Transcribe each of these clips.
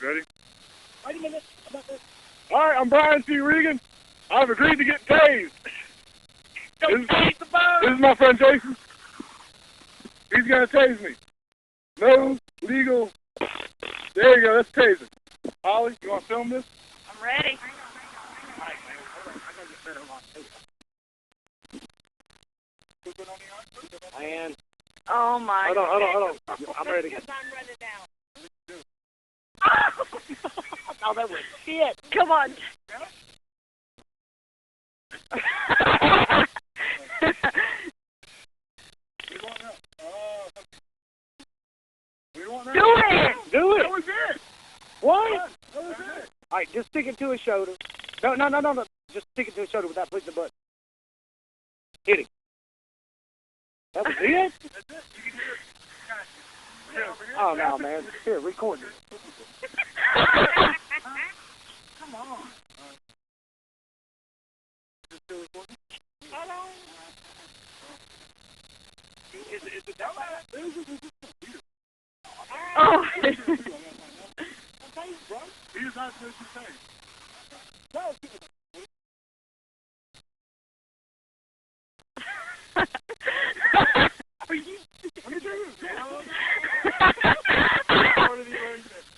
Ready? Wait a minute. All right, I'm Brian C. Regan. I've agreed to get tased. Tase The Bird. This is my friend Jason. He's gonna tase me. No legal. There you go. That's tasing. Holly, you want to film this? I'm ready. And Oh my Hold on. I'm ready. Because I'm running out. oh, that was shit. Come on. Do it! Do it. That was it. What? That was it. All right, just stick it to his shoulder. No. Just stick it to his shoulder without pushing the button. Hit him. That was it? That's it. You can hear it. Here, over here. Oh, no, man. Here, record it. Come on. Hold on. Is it that bad? Oh. He is not supposed to say. No.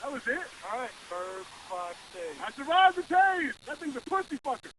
That was it? Alright, bird, 5, 6. I survived the tase! That thing's a pussy fucker.